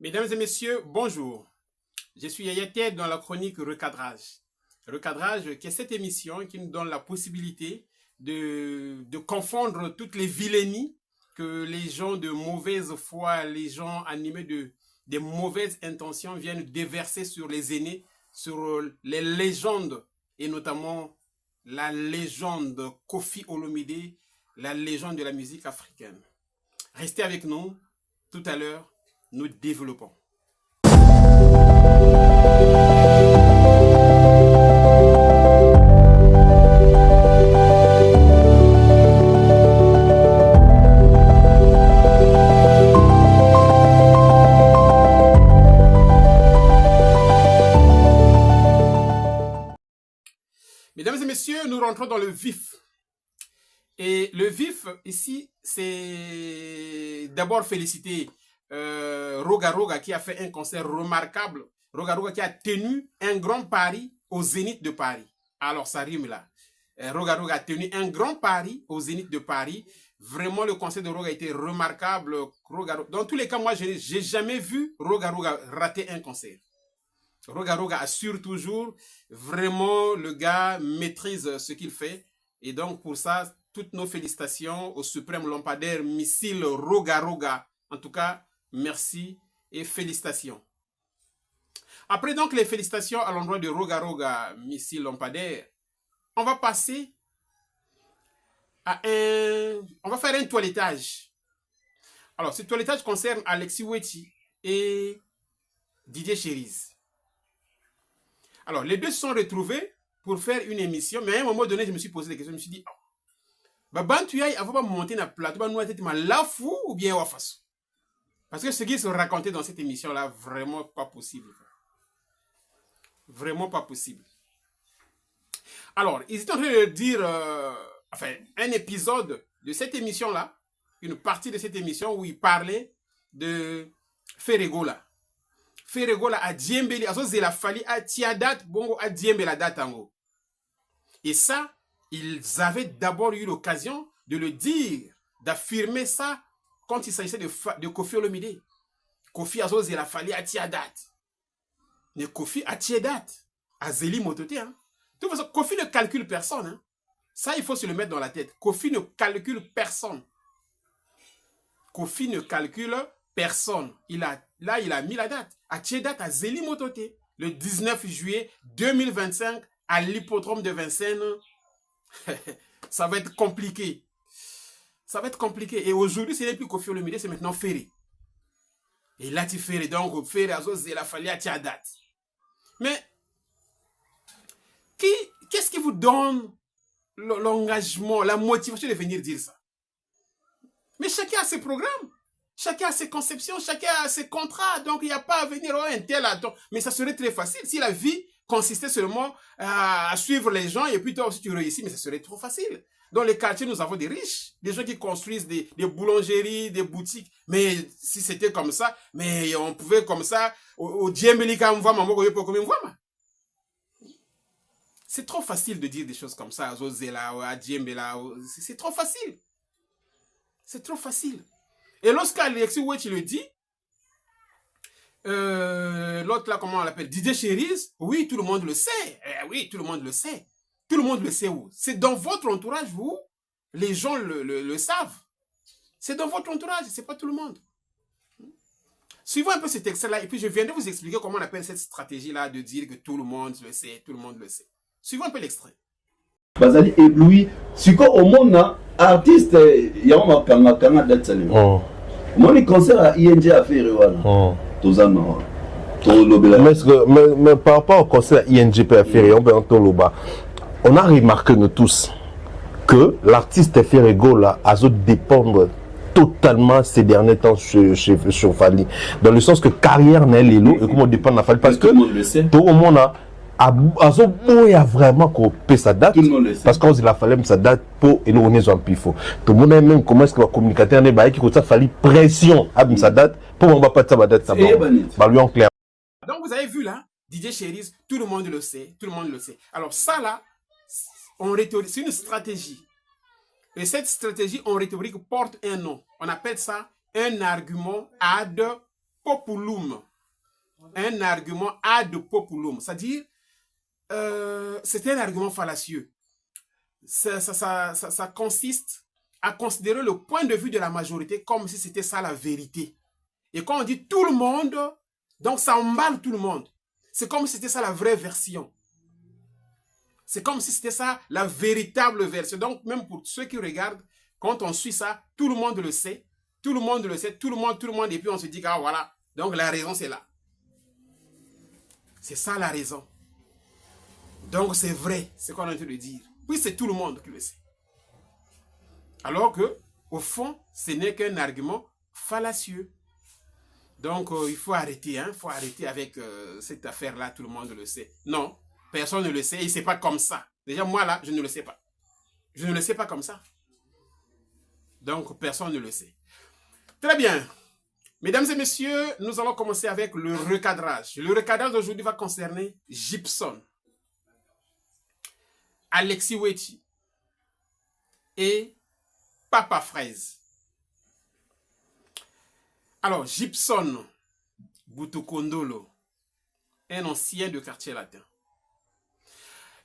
Mesdames et messieurs, bonjour. Je suis Yaya Ted dans la chronique Recadrage. Recadrage, qui est cette émission qui nous donne la possibilité de confondre toutes les vilainies que les gens de mauvaise foi, les gens animés des mauvaises intentions viennent déverser sur les aînés, sur les légendes, et notamment la légende Koffi Olomide, la légende de la musique africaine. Restez avec nous, tout à l'heure, nous développons. Mesdames et messieurs, nous rentrons dans le vif. Et le vif, ici, c'est d'abord féliciter Roga Roga qui a fait un concert remarquable. Roga Roga qui a tenu un grand pari au Zénith de Paris. Alors, ça rime là. Roga Roga a tenu un grand pari au Zénith de Paris. Vraiment, le concert de Roga a été remarquable. Dans tous les cas, moi, je n'ai jamais vu Roga Roga rater un concert. Roga Roga assure toujours. Vraiment, le gars maîtrise ce qu'il fait. Et donc, pour ça, toutes nos félicitations au suprême lampadaire missile Roga Roga. En tout cas, merci et félicitations. Après donc les félicitations à l'endroit de Roga Roga, missile lampadaire, on va passer à on va faire un toilettage. Alors, ce toilettage concerne Alexis Weti et Didier Cherise. Alors, les deux se sont retrouvés pour faire une émission, mais à un moment donné, je me suis posé des questions, je me suis dit, Bantu Yaye, avant de monter dans le plateau, nous avons la fou ou bien Wafasu. Parce que ce qu'ils se racontaient dans cette émission-là, vraiment pas possible. Vraiment pas possible. Alors, ils étaient en train de dire, un épisode de cette émission-là, une partie de cette émission où ils parlaient de Ferregola. Ferregola a Djembeli, a Zela Fali, a Tiadat, Bongo, a Djembela Datango. Et ça, ils avaient d'abord eu l'occasion de le dire, d'affirmer ça quand il s'agissait de Koffi Olomide. Koffi a Zela Fali, a Tiadat. Mais Koffi a Tiadat, a Zeli Motote. Hein. De toute façon, Koffi ne calcule personne. Hein. Ça, il faut se le mettre dans la tête. Koffi ne calcule personne. Koffi ne calcule personne. Il a mis la date. A Tiadat, a Zeli Motote. Le 19 juillet 2025, à l'hippodrome de Vincennes. Ça va être compliqué. Ça va être compliqué. Et aujourd'hui, ce n'est plus Koffi Olomide, c'est maintenant Ferré. Et là, tu Ferré. Donc, Ferré, il a fallu à Tiadat. Mais, qu'est-ce qui vous donne l'engagement, la motivation de venir dire ça? Mais chacun a ses programmes. Chacun a ses conceptions. Chacun a ses contrats. Donc, il n'y a pas à venir, un tel attend. Mais ça serait très facile. Si la vie consistait seulement à suivre les gens et puis toi aussi tu réussis, mais ça serait trop facile. Dans les quartiers, nous avons des riches, des gens qui construisent des boulangeries, des boutiques. Mais si c'était comme ça, mais on pouvait comme ça, au Djembelika, c'est trop facile de dire des choses comme ça, à Zozela, à Djembela, c'est trop facile. C'est trop facile. Et lorsqu'Alexis Weti le dit, l'autre là, comment on l'appelle, Didier Cherise, oui, tout le monde le sait. Oui, tout le monde le sait. Tout le monde le sait où? C'est dans votre entourage, vous. Les gens le savent. C'est dans votre entourage, c'est pas tout le monde. Suivons un peu cet extrait-là, et puis je viendrai vous expliquer comment on appelle cette stratégie-là de dire que tout le monde le sait, tout le monde le sait. Suivons un peu l'extrait. Bazali ébloui. Si au monde, artiste, il y a un kanga date salim. Mon concert à ING a fait Rewana. Mais par rapport au concert ING Ferré, on a remarqué nous tous que l'artiste Ferrego là a dû dépendre totalement ces derniers temps sur Fali. Dans le sens que carrière n'est l'élo et comment dépend de Fali. Parce que tout le monde il y a vraiment coupé sa date. Parce qu'on a fallu sa date pour et nous on est en pifo. Tout le monde a même comment est-ce que le communicateur n'est pas qui a fallu pression à sa date pour on va pas de sa date. Ça va lui en clair. Donc vous avez vu là, Didier Cherise, tout le monde le sait, tout le monde le sait. Alors ça là, c'est une stratégie. Et cette stratégie en rhétorique porte un nom. On appelle ça un argument ad populum. Un argument ad populum. C'est-à-dire, c'est un argument fallacieux. Ça consiste à considérer le point de vue de la majorité comme si c'était ça la vérité. Et quand on dit tout le monde, donc ça emballe tout le monde. C'est comme si c'était ça la vraie version. C'est comme si c'était ça la véritable version. Donc même pour ceux qui regardent, quand on suit ça, tout le monde le sait. Tout le monde le sait, tout le monde, et puis on se dit, ah voilà, donc la raison c'est là. C'est ça la raison. Donc c'est vrai, c'est quoi on a envie de dire. Oui, c'est tout le monde qui le sait. Alors que, au fond, ce n'est qu'un argument fallacieux. Donc, il faut arrêter, hein? Il faut arrêter avec cette affaire-là, tout le monde le sait. Non, personne ne le sait, et c'est pas comme ça. Déjà, moi, là, je ne le sais pas. Je ne le sais pas comme ça. Donc, personne ne le sait. Très bien. Mesdames et messieurs, nous allons commencer avec le recadrage. Le recadrage d'aujourd'hui va concerner Gibson, Alexis Weti et Papa Fraise. Alors, Gibson Butukondolo, un ancien de quartier latin.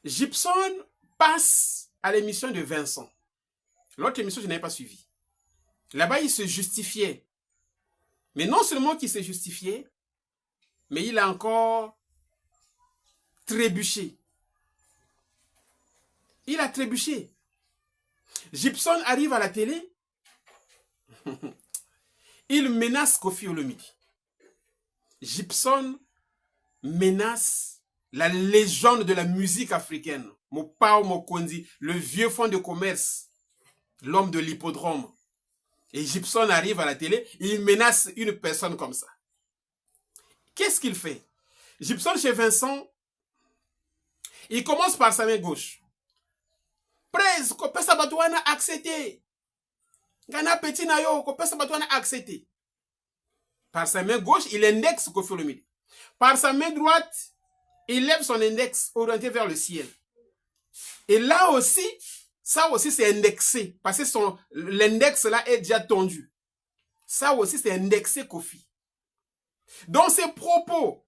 Gibson passe à l'émission de Vincent. L'autre émission, je n'avais pas suivi. Là-bas, il se justifiait. Mais non seulement qu'il s'est justifié, mais il a encore trébuché. Il a trébuché. Gibson arrive à la télé. Il menace Koffi Olomide. Gibson menace la légende de la musique africaine. Mopao Mokondi, le vieux fonds de commerce, l'homme de l'hippodrome. Et Gibson arrive à la télé, il menace une personne comme ça. Qu'est-ce qu'il fait? Gibson chez Vincent, il commence par sa main gauche. Presse, kopé sabatouana accepté. Gana petit nayo, kopé sabatouana accepté. Par sa main gauche, il indexe Koffi Olomide. Par sa main droite, il lève son index orienté vers le ciel. Et là aussi, ça aussi c'est indexé. Parce que l'index là est déjà tendu. Ça aussi c'est indexé Koffi. Dans ses propos,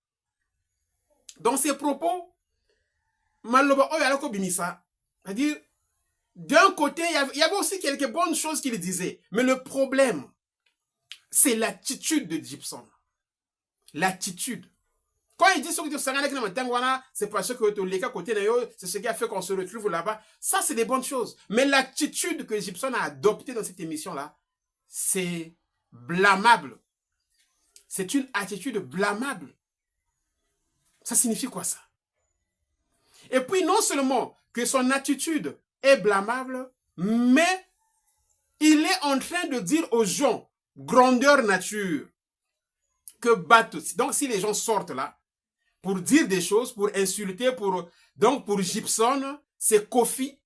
Maloba Oyalako Bimisa, c'est-à-dire, d'un côté, il y avait aussi quelques bonnes choses qu'il disait. Mais le problème, c'est l'attitude de Gibson. L'attitude. Quand il dit c'est parce que les cas côté c'est ce qui a fait qu'on se retrouve là-bas. Ça, c'est des bonnes choses. Mais l'attitude que Gibson a adoptée dans cette émission-là, c'est blâmable. C'est une attitude blâmable. Ça signifie quoi ça? Et puis, non seulement que son attitude est blâmable, mais il est en train de dire aux gens, grandeur nature, que battent. Donc, si les gens sortent là, pour dire des choses, pour insulter, donc pour Gibson, c'est Koffi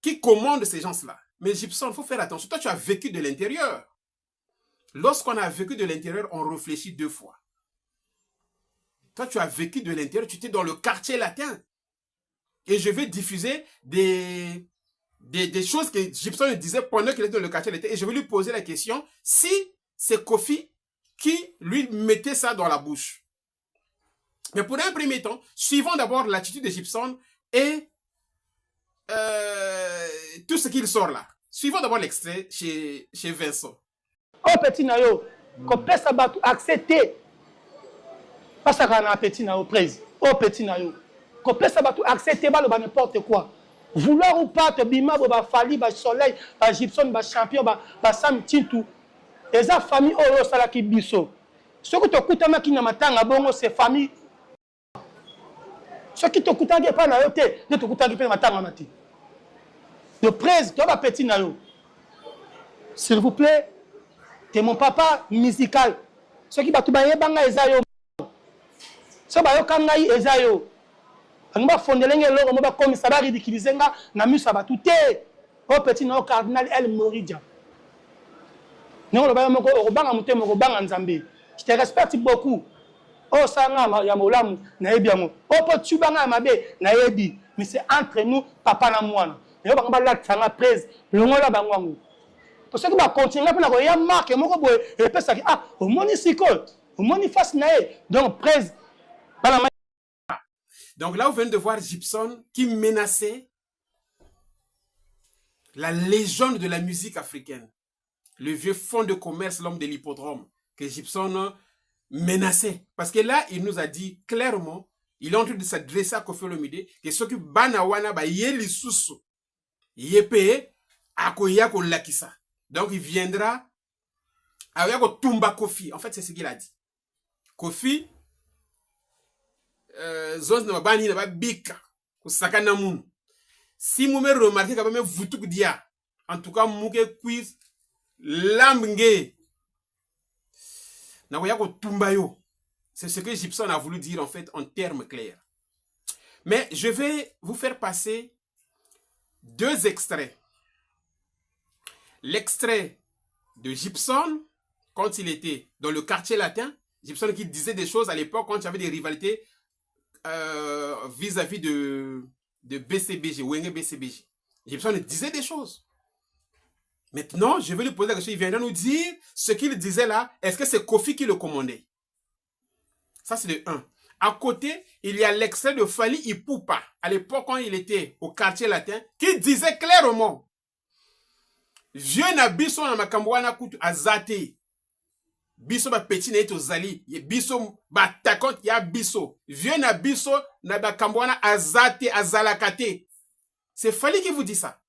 qui commande ces gens-là. Mais Gibson, il faut faire attention. Toi, tu as vécu de l'intérieur. Lorsqu'on a vécu de l'intérieur, on réfléchit deux fois. Toi, tu as vécu de l'intérieur, tu étais dans le quartier latin. Et je vais diffuser des choses que Gibson disait pendant qu'il était dans le quartier latin. Et je vais lui poser la question si c'est Koffi qui lui mettait ça dans la bouche. Mais pour un premier temps, suivons d'abord l'attitude de Gibson et tout ce qu'il sort là. Suivons d'abord l'extrait chez Vincent. Oh petit nayo, qu'on peut s'abattre, accepter. Pas ça qu'on a petit nayo, prise. Oh petit nayo, qu'on peut s'abattre, accepter, bah n'importe quoi. Vouloir ou pas, te bima, bah Fali, bah Soleil, bah Gibson, bah Champion, bah Sam Tintou. Et ça famille, oh ça là qui biso. Ce que tu écoutes à ma qui n'a matanga bongo, c'est famille. Ce qui te coûte à pas na yote, ne te coûte à pas matanga mati. De presse, tu vas petit nayo. S'il vous plaît, t'es mon papa musical. Ce qui va tout bailler banga ezayo. Ce bayo kangai ezayo. Anga fondelenge loro mo ba comme ça va ridiculiser nga na musa ba tout oh petit nayo cardinal El Moridja. Non le bayo moko obanga mutemo obanga nzambe. Je te respecte beaucoup. Oh ça ya molamu na yebi yango. Oh po tu banga mabe na yebi. Mais c'est entre nous papa na mwana. Yo banga ba la tanga prise. Longola bangwangu. Pour ceux qui va continuer pour la marque moko boye et puis ça ah au monisiko Au moins, il fasse naé. Donc, presse. Donc là, vous venez de voir Gibson qui menaçait la légende de la musique africaine. Le vieux fonds de commerce, l'homme de l'hippodrome, que Gibson menaçait. Parce que là, il nous a dit clairement, il est en train de s'adresser à Koffi Olomide, que ce qui banawana ba yeli susu, yepé akoyako lakisa. Donc il viendra avec Tumba Koffi. En fait, c'est ce qu'il a dit. Koffi, zone na bani na ba bika, kusaka na moun. Si vous me remarquez quand même vous tout dia, en tout cas mouke quiz lambnge. Na koyako tumba yo. C'est ce que Gibson a voulu dire en fait en termes clairs. Mais je vais vous faire passer deux extraits. L'extrait de Gibson, quand il était dans le quartier latin, Gibson qui disait des choses à l'époque quand il y avait des rivalités vis-à-vis de BCBG, Wenge BCBG. Gibson disait des choses. Maintenant, je vais lui poser la question, il viendra nous dire ce qu'il disait là, est-ce que c'est Koffi qui le commandait? Ça, c'est le 1. À côté, il y a l'extrait de Fally Ipupa, à l'époque quand il était au quartier latin, qui disait clairement, vieux na biso na makambo wana kutu azate. Biso ba petit na eto zali, ye biso ba takot ya biso. Vieux na biso na makambo wana azate azalakate. C'est Fally qui vous dit ça.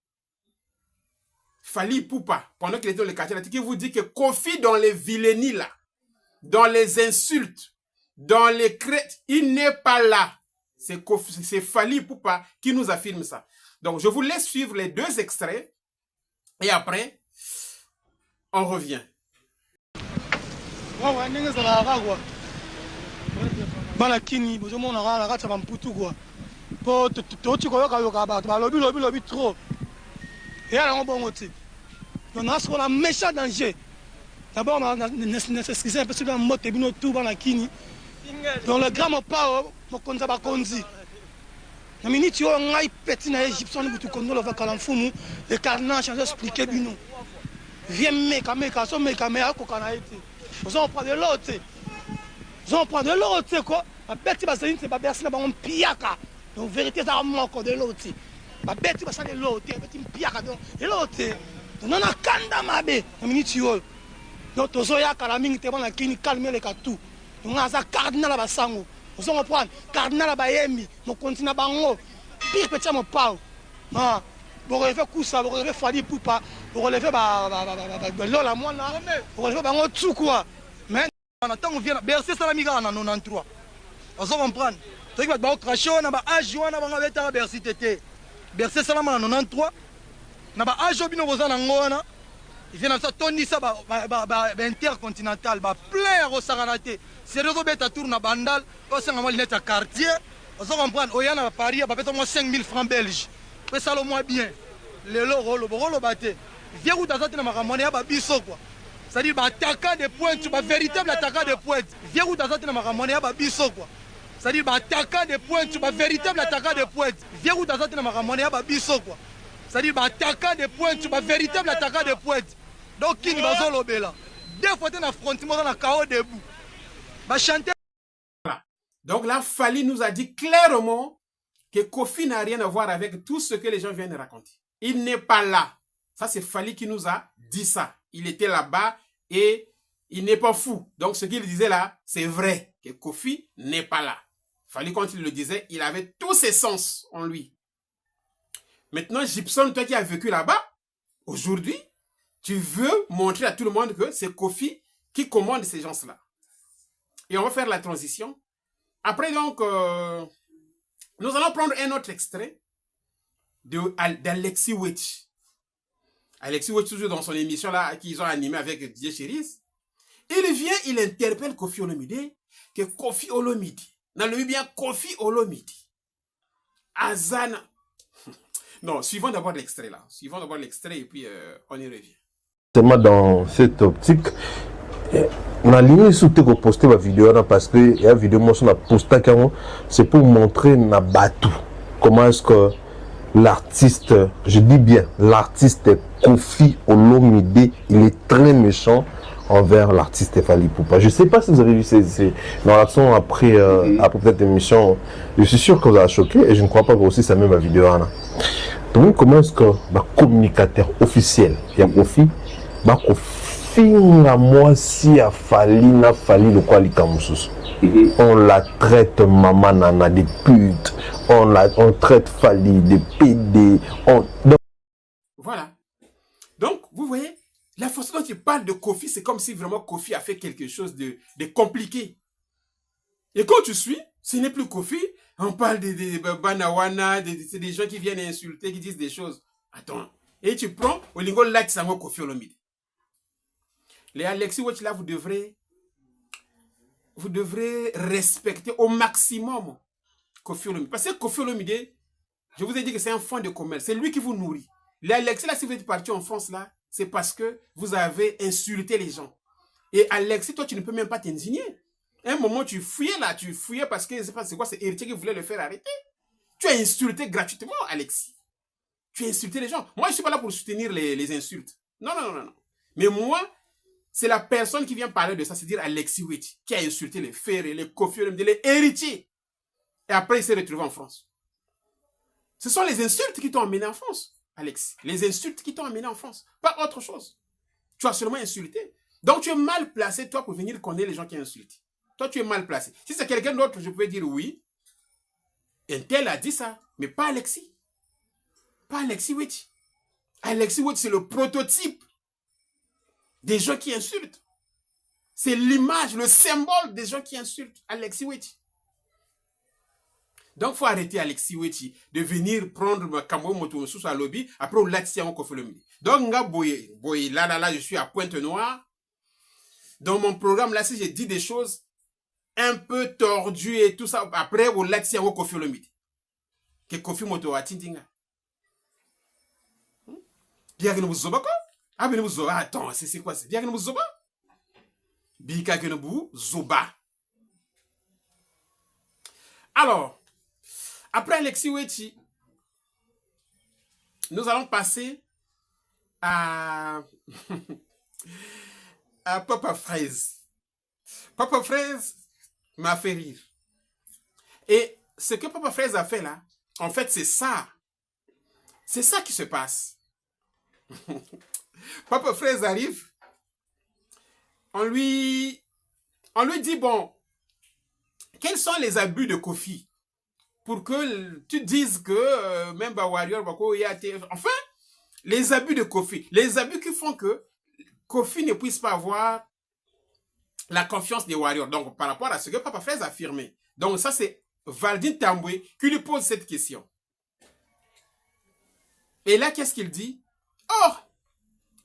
Fally Ipupa, pendant qu'il était dans le quartier latin, qui vous dit que Koffi dans les vilainies là, dans les insultes, dans les crêtes, il n'est pas là. C'est Fally Ipupa qui nous affirme ça. Donc, je vous laisse suivre les deux extraits. Et après, on revient. On a ce qu'on a méchant danger. D'abord, on a nécessité un peu sur la moto et bien tout dans la kini. Dans le grand pas, on compte pas conduire. La minute où on a petit na Égyptien, nous tout connaissons le vacalanfumu, le carnage, j'ai expliqué bien. Viens meka, son meka, mais à quoi qu'on a été. On prend de l'autre. On prend de l'autre quoi. La bête va c'est pas bercer là on piaka. Donc vérité ça manque de l'autre. La bête va ça de l'autre, petit piaka donc de l'autre. On a kanda mabe. La minute où donc tozoya kala mingi te bana kini calmer les katou. On a ça cardinal ba sango. On va prendre cardinal ba yemi, mon continent bango. Pire petit mon pao. Ah, bon relever coup ça, bon relever Fally Ipupa, bon relever la moana, bon relever bango tout quoi. Mais on attend on vient bercer ça la miga en 93. On va comprendre. Tu vas ba cracher on a ba âge on a ba beta bercer tété. Bercer ça la en 93. Na ba âge bino bozana ngona. Il vient ça toni ça ba intercontinental ba plein au Saranate. C'est réseau beta tour na bandal, au sein de notre quartier. On va comprendre oyana à Paris, ba peut-être 5000 francs belges. Mais ça le moins bien. Le rolo baté. Viens où dans na makamone ya ba biso quoi. C'est-à-dire ba attaquant de pointe, ba véritable attaquant de pointe. Viens où dans na makamone ya ba biso quoi. C'est-à-dire ba attaquant de pointe, ba véritable attaquant de pointe. Viens où dans na makamone ya ba biso quoi. C'est-à-dire bah attaquant de pointe, bah véritable attaquant de pointe. Donc qui va zolo bela. Deux fois dans affrontement dans la KO debout. Bah chanter. Voilà. Donc là Fally nous a dit clairement que Koffi n'a rien à voir avec tout ce que les gens viennent de raconter. Il n'est pas là. Ça c'est Fally qui nous a dit ça. Il était là-bas et il n'est pas fou. Donc ce qu'il disait là, c'est vrai que Koffi n'est pas là. Fally quand il le disait, il avait tous ses sens en lui. Maintenant, Gibson, toi qui as vécu là-bas, aujourd'hui, tu veux montrer à tout le monde que c'est Koffi qui commande ces gens-là. Et on va faire la transition. Après, donc, nous allons prendre un autre extrait d'Alexis Wetch. Alexis Wetch, toujours dans son émission là, qu'ils ont animé avec Didier Chéris. Il vient, il interpelle Koffi Olomide, que Koffi Olomide, n'a le bien Koffi Olomide, Azana. Non, suivons d'abord l'extrait là. Suivons d'abord l'extrait et puis on y revient. Tellement dans cette optique, on a ligne sous te poster ma vidéo là parce que il y a une vidéo moi sur la posta carrément, c'est pour montrer na batou comment est-ce que l'artiste, je dis bien l'artiste Koffi Olomide, il est très méchant envers l'artiste Fally Ipupa. Je ne sais pas si vous avez vu ces relations après, après cette émission. Je suis sûr que vous avez choqué et je ne crois pas que aussi ça même ma vidéo. Donc, comment est-ce que le communicateur officiel, il y a Kofi, à moi si à Fally na Fally le quoi on la traite maman nana des putes, on traite Fally des PD, Voilà. Donc, vous voyez, la façon dont tu parles de Kofi, c'est comme si vraiment Kofi a fait quelque chose de compliqué. Et quand tu suis, ce n'est plus Kofi, on parle de Banawana, c'est des gens qui viennent insulter, qui disent des choses. Attends. Et tu prends, au lingo là, tu sens Kofi Olomide. Les Alexis Watch là, vous devrez respecter au maximum Kofi Olomide. Parce que Kofi Olomide, je vous ai dit que c'est un fonds de commerce. C'est lui qui vous nourrit. Les Alexis là, si vous êtes parti en France là, c'est parce que vous avez insulté les gens. Et Alexis, toi, tu ne peux même pas t'indigner. À un moment, tu fouillais parce que, c'est quoi, c'est Héritier qui voulait le faire arrêter. Tu as insulté gratuitement, Alexis. Tu as insulté les gens. Moi, je ne suis pas là pour soutenir les insultes. Non. Mais moi, c'est la personne qui vient parler de ça, c'est-à-dire Alexis Weti, qui a insulté les Ferré, les Kofi Olomide, les héritiers. Et après, il s'est retrouvé en France. Ce sont les insultes qui t'ont emmené en France, Alexis. Les insultes qui t'ont emmené en France. Pas autre chose. Tu as seulement insulté. Donc, tu es mal placé, toi, pour venir connaître les gens qui ont insulté. Toi, tu es mal placé. Si c'est quelqu'un d'autre, je pouvais dire oui. Un tel a dit ça, mais pas Alexis. Pas Alexis Weti. Alexis Weti, c'est le prototype des gens qui insultent. C'est l'image, le symbole des gens qui insultent. Alexis Weti. Donc, il faut arrêter Alexis Weti de venir prendre ma Kambo Moto sous sa lobby. Après, on l'a tiré en Kofi Olomide. Donc, là, je suis à Pointe-Noire. Dans mon programme, là, si j'ai dit des choses un peu tordues et tout ça, après, on l'a tiré en Kofi Olomide. Que Kofi Moto a tindinga. Bien que nous zoba quoi? Ah, mais nous zoba. Attends, c'est quoi? C'est bien que nous zoba? Bika que nous zoba. Alors, après Alexis Weti, nous allons passer à Papa Fraise. Papa Fraise m'a fait rire. Et ce que Papa Fraise a fait là, en fait, c'est ça. C'est ça qui se passe. Papa Fraise arrive, on lui dit, bon, quels sont les abus de Kofi? Pour que tu dises que même Warrior, enfin, les abus de Kofi, les abus qui font que Kofi ne puisse pas avoir la confiance des Warriors. Donc, par rapport à ce que Papa Fraise a affirmé. Donc, ça, c'est Valdine Tamboué qui lui pose cette question. Et là, qu'est-ce qu'il dit? Oh,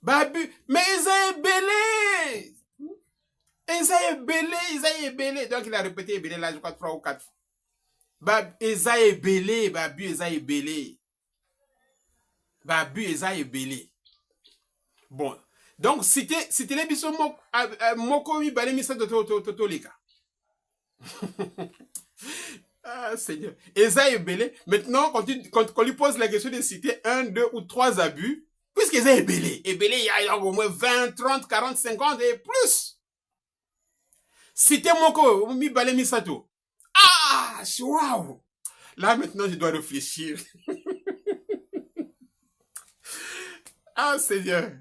Babu, mais Esaïe Belé! Esaïe Belé! Donc, il a répété Belé là, je crois, 3 ou 4 fois. Esaïe Belé, Babu, Esaïe Belé. Babu, Esaïe Belé. Bon. Donc, c'était les bisous Moko Mibale Misa de Totolika. Ah, Seigneur. Esaïe Belé. Maintenant, quand on lui pose la question de citer 1, 2 ou 3 abus, puisque Esaïe Belé, il y a au moins 20, 30, 40, 50 et plus. Citer Moko Mibale Misato. Ah, waouh. Là, maintenant, je dois réfléchir. Ah, Seigneur.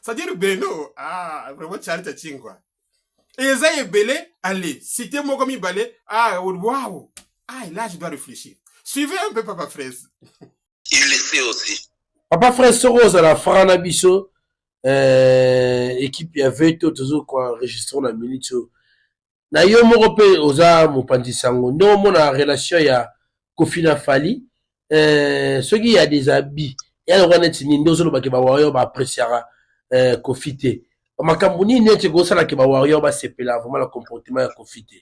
C'est-à-dire Beno. Ah, vraiment, Charles Taching, quoi. Et Esaïe Belé, allez, citez moi comme il balait. Ah, waouh. Ah, là, je dois réfléchir. Suivez un peu Papa Fraise. Il le sait aussi. Papa Fraise Rose à la Farana Bisso. Équipe, il y avait tout quoi, enregistré la minute. Na yo moko pe oza mopanzi sango. Non, mon relation ya Kofi na Fally. Ceux qui y a des habits. Il y a le roi netini, nous allons ba warrior ba appréciera Kofi te. Makambo ni neti ko sala ke ba warrior ba sepela vraiment le comportement ya Kofi te.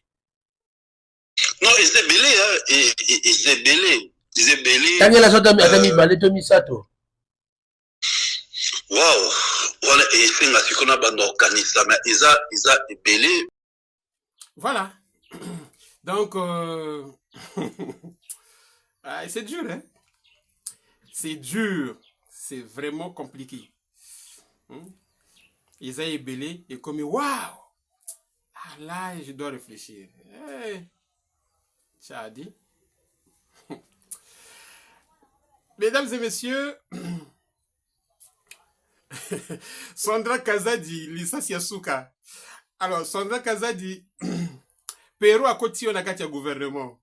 Non, c'est belé hein, et c'est belé. C'est belé. Tangela sota atami balé to misato. Wow. Voilà, et c'est ma qu'on a bande organisé mais isa belé. Voilà. Donc ah, c'est dur hein. C'est dur, c'est vraiment compliqué. Isaïe Belé et comme waouh. Ah là, je dois réfléchir. Hey. Ça dit. Mesdames et messieurs, Sandra Kazadi, Lisa Siasuka. Alors, Sandra Kazadi, Pero a côté on a qu'à gouvernement.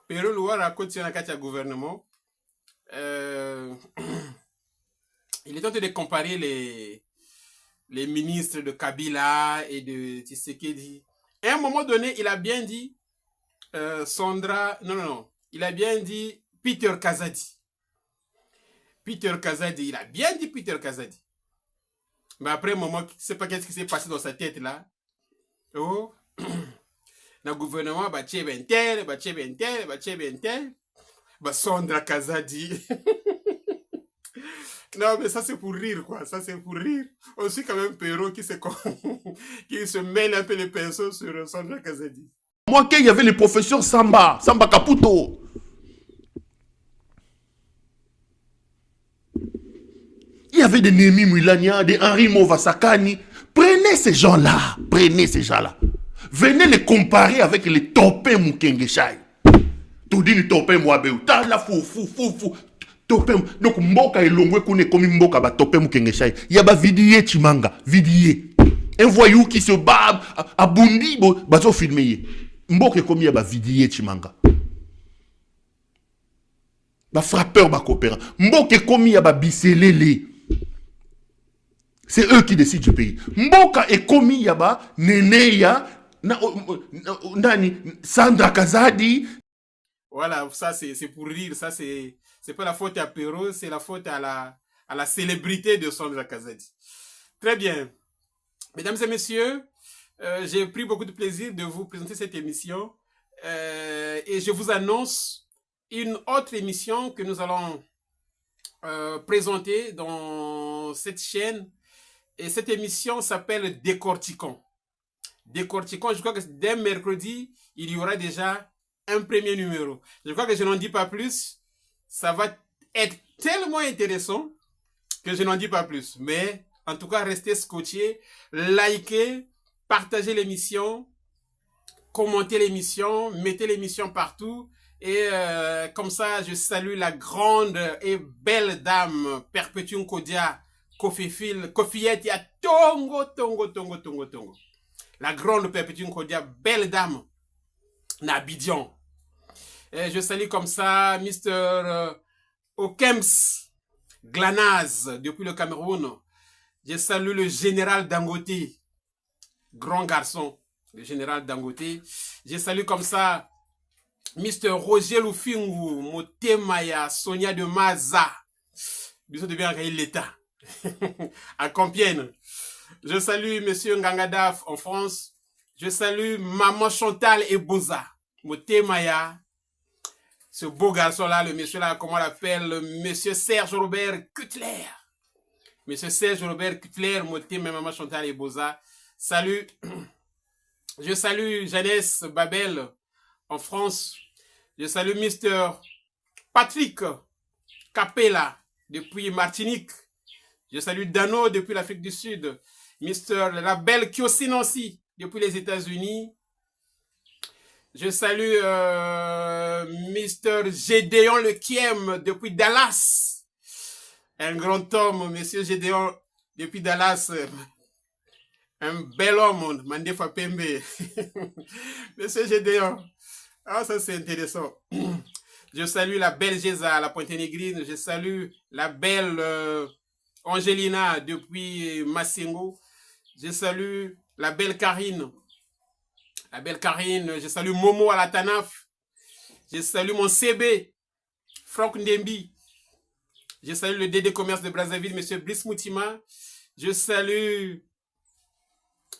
Pero Loire a côté on a qu'à gouvernement. Il est temps de comparer les ministres de Kabila et de Tshisekedi. À un moment donné, il a bien dit Sandra, non, il a bien dit Peter Kazadi. Peter Kazadi, il a bien dit Peter Kazadi. Mais après un moment, je ne sais pas qu'est-ce qui s'est passé dans sa tête là. Oh, le gouvernement, bah tchè ben tel, bah Sandra Kazadi. Non, mais ça c'est pour rire, quoi. Ça c'est pour rire. Aussi quand même Perrault qui se mêle un peu les pinceaux sur Sandra Kazadi. Moi, qu'il y avait le professeur Samba Caputo. Il y avait des Némi Moulania, des Henri Movasakani. Prenez ces gens-là. Venez les comparer avec les Topé Mukengeshai. Tout dit, Topé Mouabeu. T'as la fou. Topé. Donc, Mboka et Longwe Kune comme Mboka ba Topé Mukengeshai. Il y a ba Vidier Chimanga. Vidier. Un voyou qui se bat à Bundi, bazo filmé. Mboka comme il y a ba Vidier Chimanga. Ba frappeur, ba coopérant. Mboka comme il y a ba Bisselele. C'est eux qui décident du pays. Mboka et Komi Yaba, Neneya, Sandra Kazadi. Voilà, ça c'est pour rire. Ça c'est pas la faute à Perrault, c'est la faute à la célébrité de Sandra Kazadi. Très bien. Mesdames et messieurs, j'ai pris beaucoup de plaisir de vous présenter cette émission. Et je vous annonce une autre émission que nous allons présenter dans cette chaîne. Et cette émission s'appelle Décortiquons. Décortiquons, je crois que dès mercredi, il y aura déjà un premier numéro. Je crois que je n'en dis pas plus. Ça va être tellement intéressant que je n'en dis pas plus. Mais en tout cas, restez scotchés, likez, partagez l'émission, commentez l'émission, mettez l'émission partout. Et comme ça, je salue la grande et belle dame Perpétue Kodia, Kofiette, ya Tongo. La grande Perpétue Kodia, belle dame, Nabidjan. Et je salue comme ça Mr. Okems Glanaz, depuis le Cameroun. Je salue le général Dangote, grand garçon, le général Dangote. Je salue comme ça Mr. Roger Lufingu, Motemaya, Sonia de Maza. Bisous de bien l'État. À Compiègne. Je salue Monsieur Ngangadaf en France. Je salue Maman Chantal et Boza. Motemaya. Ce beau garçon-là, le monsieur là, comment on l'appelle? Monsieur Serge Robert Cutler. Monsieur Serge Robert Cutler, Motemaya, Maman Chantal et Boza. Salut. Je salue Jeannès Babel en France. Je salue Mr. Patrick Capella depuis Martinique. Je salue Dano depuis l'Afrique du Sud. La belle Kyosi Nancy depuis les États-Unis. Je salue Mr. Gédéon Lekiem depuis Dallas. Un grand homme, Monsieur Gédéon depuis Dallas. Un bel homme, Mandefa Pembe. Monsieur Gédéon. Ah, ça c'est intéressant. Je salue la belle Géza, la Pointe-Négrine. Je salue la belle Angelina depuis Massengo. Je salue la belle Karine. Je salue Momo à la Tanaf. Je salue mon CB, Franck Ndembi. Je salue le DD Commerce de Brazzaville, Monsieur Brice Moutima. Je salue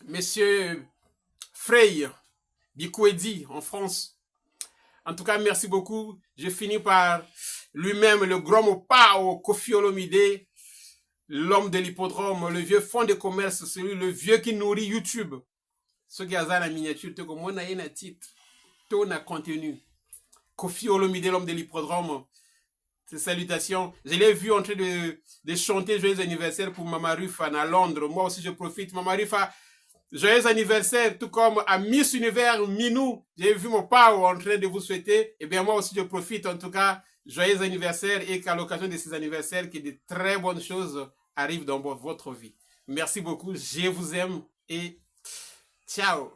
Monsieur Frey Bikouedi en France. En tout cas, merci beaucoup. Je finis par lui-même, le grand Mopao Kofi Olomide, l'homme de l'hippodrome, le vieux fonds de commerce, celui, le vieux qui nourrit YouTube. Ce qui a la miniature, comme on a un titre, ton a contenu. Kofi Olomide, l'homme de l'hippodrome. ces salutations. Je l'ai vu en train de chanter joyeux anniversaire pour Mama Rufa à Londres. Moi aussi, je profite. Mama Rufa, joyeux anniversaire, tout comme à Miss Univers Minou. J'ai vu mon pao en train de vous souhaiter. Eh bien, moi aussi, je profite. En tout cas, joyeux anniversaire et qu'à l'occasion de ces anniversaires, que de très bonnes choses arrivent dans votre vie. Merci beaucoup. Je vous aime et ciao.